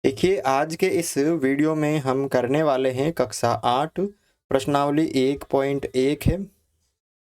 देखिए, आज के इस वीडियो में हम करने वाले हैं कक्षा 8 प्रश्नावली 1.1 है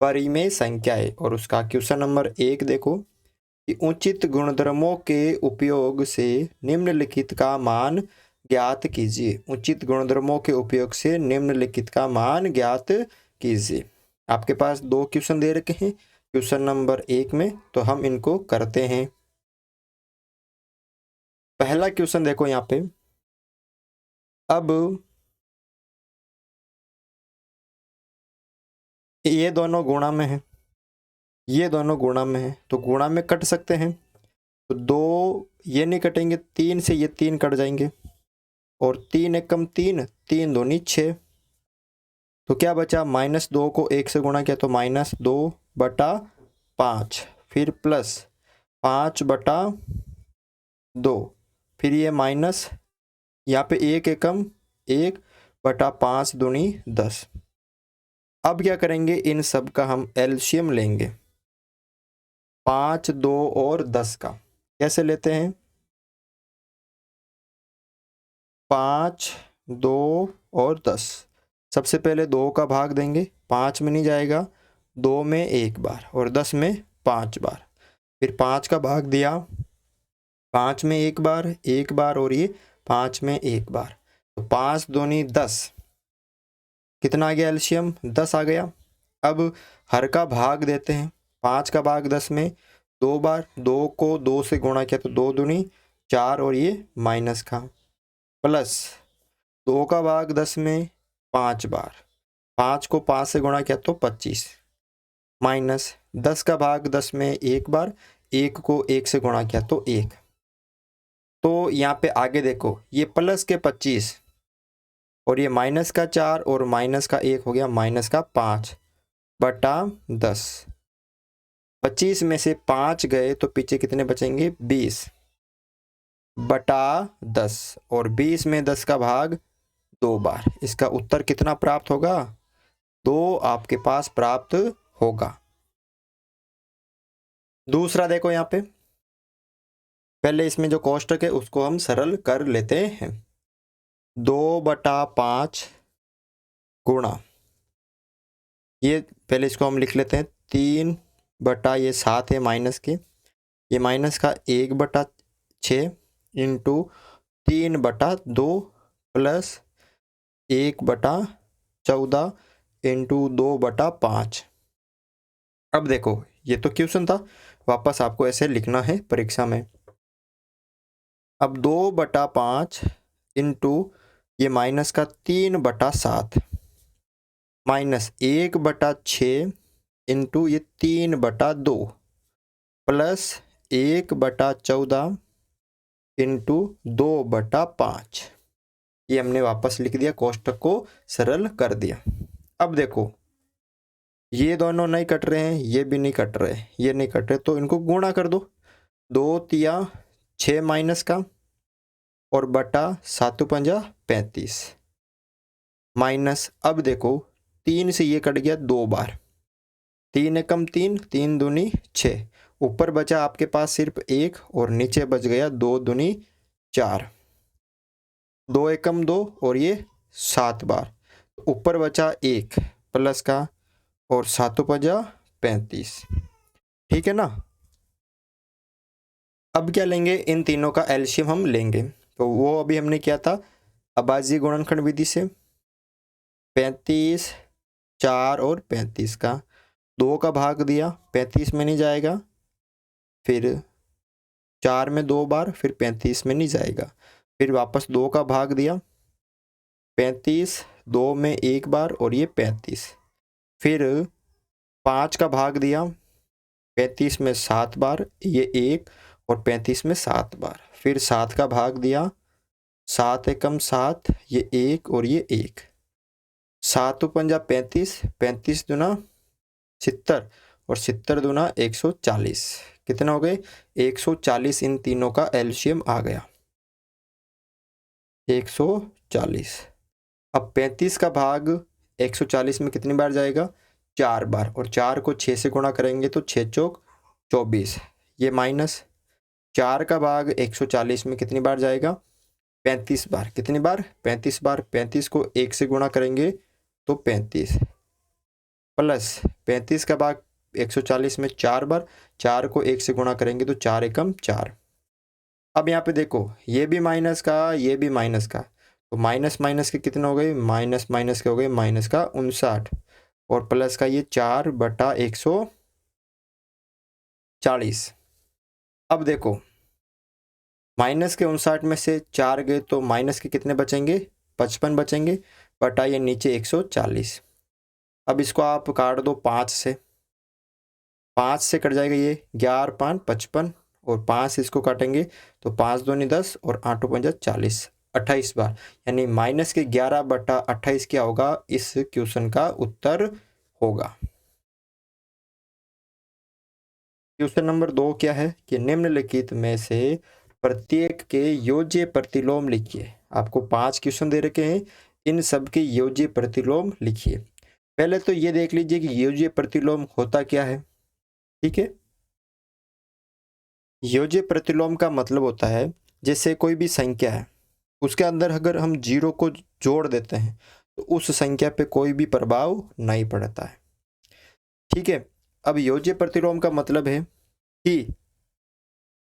परिमेय संख्याएं और उसका क्वेश्चन नंबर 1 देखो कि उचित गुणधर्मों के उपयोग से निम्नलिखित का मान ज्ञात कीजिए। उचित गुणधर्मों के उपयोग से निम्नलिखित का मान ज्ञात कीजिए। आपके पास दो क्वेश्चन दे रखे हैं क्वेश्चन नंबर 1 में, तो हम इनको करते हैं। पहला क्वेश्चन देखो यहाँ पे, अब ये दोनों गुणा में है, ये दोनों गुणा में है, तो गुणा में कट सकते हैं। तो दो ये नहीं कटेंगे, तीन से ये तीन कट जाएंगे और तीन एकम तीन, तीन दूनी 6। तो क्या बचा, -2 को 1 से गुणा किया तो -2/5, फिर प्लस 5/2, फिर ये माइनस, यहाँ पे 1 एकम 1/5 दूनी 10। अब क्या करेंगे, इन सब का हम एलसीएम लेंगे। 5, 2 और 10 का कैसे लेते हैं, 5, 2 और 10। सबसे पहले 2 का भाग देंगे, 5 में नहीं जाएगा, 2 में 1 बार और 10 में 5 बार। फिर 5 का भाग दिया, 5 में 1 बार, 1 बार और ये 5 में 1 बार। तो 5 दूनी 10, कितना आ गया एलसीएम, 10 आ गया। अब हर का भाग देते हैं, 5 का भाग 10 में 2 बार, 2 को 2 से गुणा किया तो 2 दूनी 4 और ये माइनस का, प्लस 2 का भाग 10 में 5 बार, 5 को 5 से गुणा किया तो 25, माइनस 10 का भाग 10 में 1 बार, 1 को 1 से गुणा किया तो 1। तो यहाँ पे आगे देखो, ये प्लस के 25 और ये माइनस का 4 और माइनस का 1 हो गया -5/10। 25 में से 5 गए तो पीछे कितने बचेंगे, 20/10 और 20 में 10 का भाग 2 बार। इसका उत्तर कितना प्राप्त होगा, 2 आपके पास प्राप्त होगा। दूसरा देखो यहाँ पे, पहले इसमें जो कोष्टक है उसको हम सरल कर लेते हैं। 2/5 गुणा, ये पहले इसको हम लिख लेते हैं 3/7 है माइनस के, ये माइनस का 1/6 इंटू 3/2 प्लस 1/14 इंटू 2/5। अब देखो, ये तो क्वेश्चन था, वापस आपको ऐसे लिखना है परीक्षा में। अब 2/5 इंटू ये माइनस का 3/7 माइनस 1/6 इंटू ये 3/2 प्लस 1/14 इंटू 2/5। ये हमने वापस लिख दिया, कोष्टक को सरल कर दिया। अब देखो, ये दोनों नहीं कट रहे हैं, ये भी नहीं कट रहे, ये नहीं कट रहे, तो इनको गुणा कर दो। 2 तिया 6 माइनस का और बटा 7 पंजा 35 माइनस, अब देखो 3 से ये कट गया 2 बार, 3 एकम 3, 3 दूनी 6, ऊपर बचा आपके पास सिर्फ 1 और नीचे बच गया 2 दूनी 4, 2 एकम 2 और ये 7 बार, ऊपर बचा 1 प्लस का और 7 पंजा 35। ठीक है ना। अब क्या लेंगे, इन तीनों का एलसीएम हम लेंगे, तो वो अभी हमने किया था अभाज्य गुणनखंड विधि से। 35, 4 और 35 का 2 का भाग दिया, 35 में नहीं जाएगा, फिर 4 में 2 बार, फिर 35 में नहीं जाएगा, फिर वापस 2 का भाग दिया, 35, 2 में 1 बार और ये 35, फिर 5 का भाग दिया, 35 में 7 बार, ये 1 और 35 में 7 बार, फिर 7 का भाग दिया, 7 एकम 7, ये 1 और ये 1, 7 पंजा 35, 35 दूना 70 और 70 दूना 140, कितना हो गए 140। इन तीनों का एलसीएम आ गया 140। अब 35 का भाग 140 में कितनी बार जाएगा, 4 बार, और 4 को 6 से गुणा करेंगे तो 6 चौक 24, ये माइनस 4 का भाग 140 में कितनी बार जाएगा, 35 बार। कितनी बार? 35 बार। 35 को 1 से गुणा करेंगे तो 35, प्लस 35 का भाग 140 में 4 बार, 4 को 1 से गुणा करेंगे तो 4 एकम 4। अब यहाँ पे देखो, ये भी माइनस का, ये भी माइनस का, तो माइनस माइनस के कितने हो गए? माइनस माइनस के हो गए माइनस का 59, और प्लस का ये 4/140। अब देखो, माइनस के 59 में से 4 गए तो माइनस के कितने बचेंगे? 55 बचेंगे, बटा ये नीचे 140। अब इसको आप काट दो 5 से, 5 से कट जाएगा ये, 11 5 55, और 5 इसको काटेंगे तो 5 दूनी 10 और 8 5 40, 28 बार। यानी माइनस के 11/28 क्या होगा? इस क्वेश्चन का उत्तर होगा। क्वेश्चन नंबर 2 क्या है कि निम्नलिखित में से प्रत्येक के योज्य प्रतिलोम लिखिए। आपको 5 क्वेश्चन दे रखे हैं, इन सब के योज्य प्रतिलोम लिखिए। पहले तो ये देख लीजिए कि योज्य प्रतिलोम होता क्या है। ठीक है, योज्य प्रतिलोम का मतलब होता है जैसे कोई भी संख्या है, उसके अंदर अगर हम 0 को जोड़ देते हैं तो उस संख्या पे कोई भी प्रभाव नहीं पड़ता है। ठीक है, अब योज्य प्रतिलोम का मतलब है कि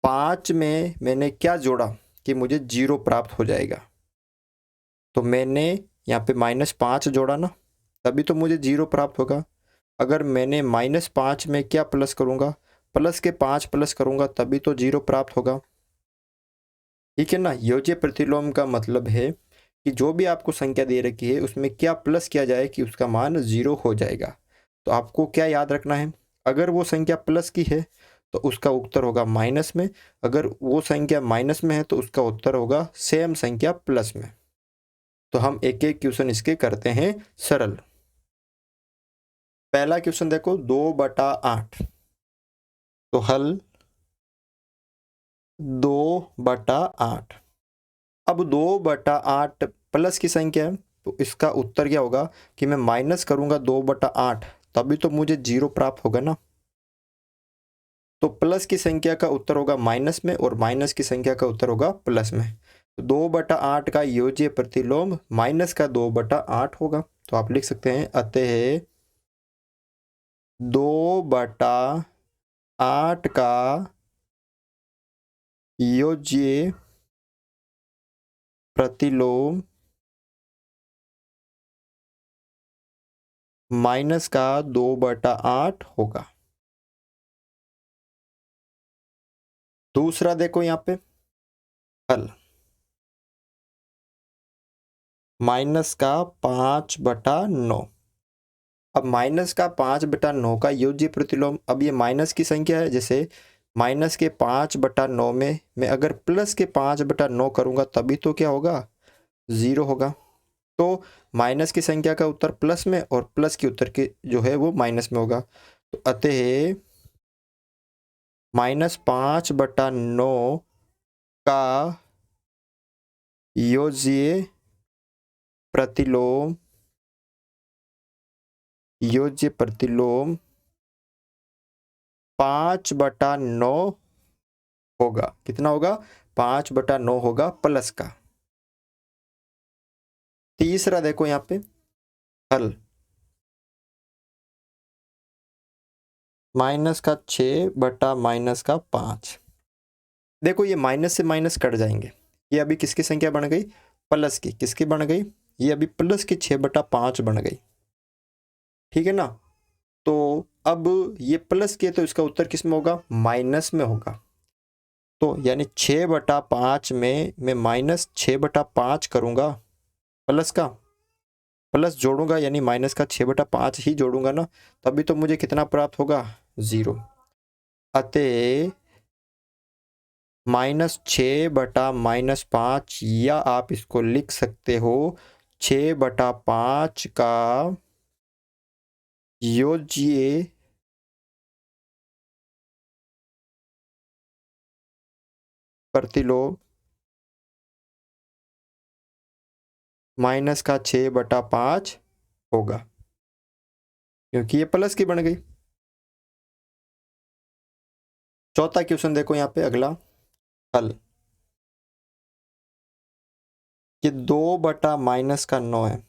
5 में मैंने क्या जोड़ा कि मुझे 0 प्राप्त हो जाएगा। तो मैंने यहाँ पे -5 जोड़ा ना, तभी तो मुझे 0 प्राप्त होगा। अगर मैंने -5 में क्या प्लस करूँगा, प्लस के 5 प्लस करूँगा, तभी तो 0 प्राप्त होगा। ठीक है ना। योज्य प्रतिलोम का मतलब है कि जो भी आपको संख्या दे रखी है उसमें क्या प्लस किया जाए कि उसका मान 0 हो जाएगा। तो आपको क्या याद रखना है, अगर वो संख्या प्लस की है तो उसका उत्तर होगा माइनस में, अगर वो संख्या माइनस में है तो उसका उत्तर होगा सेम संख्या प्लस में। तो हम एक एक क्वेश्चन इसके करते हैं सरल। पहला क्वेश्चन देखो, 2/8। तो हल 2/8। अब 2/8 प्लस की संख्या है तो इसका उत्तर क्या होगा कि मैं माइनस करूंगा 2/8, तभी तो मुझे 0 प्राप्त होगा ना। तो प्लस की संख्या का उत्तर होगा माइनस में और माइनस की संख्या का उत्तर होगा प्लस में। तो 2/8 का योज्य प्रतिलोम माइनस का 2/8 होगा। तो आप लिख सकते हैं अतः 2/8 का योज्य प्रतिलोम माइनस का 2/8 होगा। दूसरा देखो यहाँ पे हल, माइनस का 5/9। अब माइनस का 5/9 का योज्य प्रतिलोम, अब ये माइनस की संख्या है, जैसे माइनस के 5/9 में मैं अगर प्लस के 5/9 करूंगा तभी तो क्या होगा? 0 होगा। तो माइनस की संख्या का उत्तर प्लस में और प्लस की उत्तर के जो है वो माइनस में होगा। तो अतः -5/9 का योज्य प्रतिलोम 5/9 होगा। कितना होगा? 5/9 होगा प्लस का। तीसरा देखो यहाँ पे हल, माइनस का 6/-5। देखो ये माइनस से माइनस कट जाएंगे, ये अभी किसकी संख्या बन गई? प्लस की। किसकी बन गई? ये अभी प्लस की 6/5 बन गई। ठीक है ना। तो अब ये प्लस के, तो इसका उत्तर किस में होगा? माइनस में होगा। तो यानी 6/5 में मैं -6/5 करूंगा, प्लस का प्लस जोड़ूंगा, यानी माइनस का 6/5 ही जोड़ूंगा ना, तभी तो मुझे कितना प्राप्त होगा? 0। अतः -6/-5, या आप इसको लिख सकते हो 6/5 का योज्य प्रतिलोम माइनस का 6/5 होगा, क्योंकि ये प्लस की बन गई। चौथा क्वेश्चन देखो यहाँ पे अगला हल, कि 2/-9 है,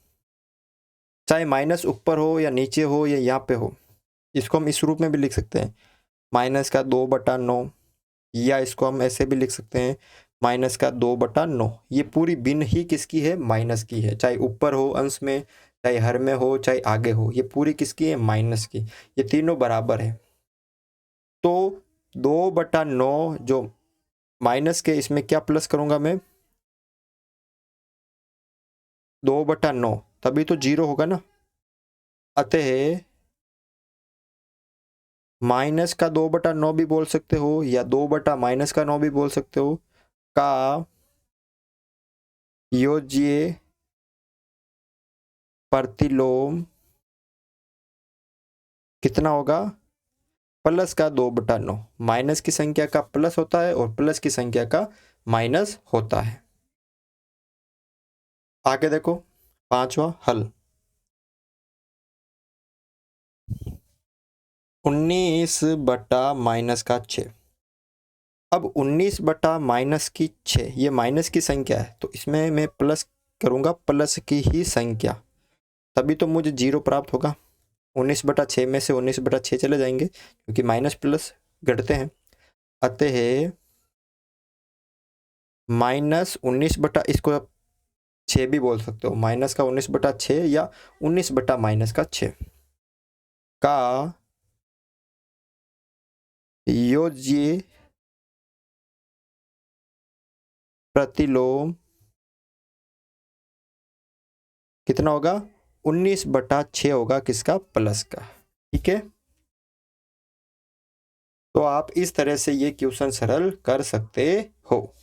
चाहे माइनस ऊपर हो या नीचे हो या यहाँ पे हो, इसको हम इस रूप में भी लिख सकते हैं, -2/9, या इसको हम ऐसे भी लिख सकते हैं -2/9। ये पूरी भिन्न ही किसकी है? माइनस की है, चाहे ऊपर हो अंश में, चाहे हर में हो, चाहे आगे हो, ये पूरी किसकी है? माइनस की। ये तीनों बराबर है, तो 2/9 जो माइनस के, इसमें क्या प्लस करूंगा मैं? 2/9, तभी तो 0 होगा ना। अतः -2/9 भी बोल सकते हो या 2/-9 भी बोल सकते हो, का योज्य प्रतिलोम कितना होगा? +2/9। माइनस की संख्या का प्लस होता है और प्लस की संख्या का माइनस होता है। आगे देखो, पांचवा हल, 19/-6। अब 19/-6, ये माइनस की संख्या है, तो इसमें मैं प्लस करूंगा, प्लस की ही संख्या, तभी तो मुझे 0 प्राप्त होगा। 19/6 में से 19/6 चले जाएंगे, क्योंकि माइनस प्लस घटते हैं। अतः -19 इसको आप 6 भी बोल सकते हो, माइनस का 19/6 या 19/-6 का योज्य प्रतिलोम कितना होगा? 19/6 होगा, किसका? प्लस का। ठीक है, तो आप इस तरह से ये क्वेश्चन सरल कर सकते हो।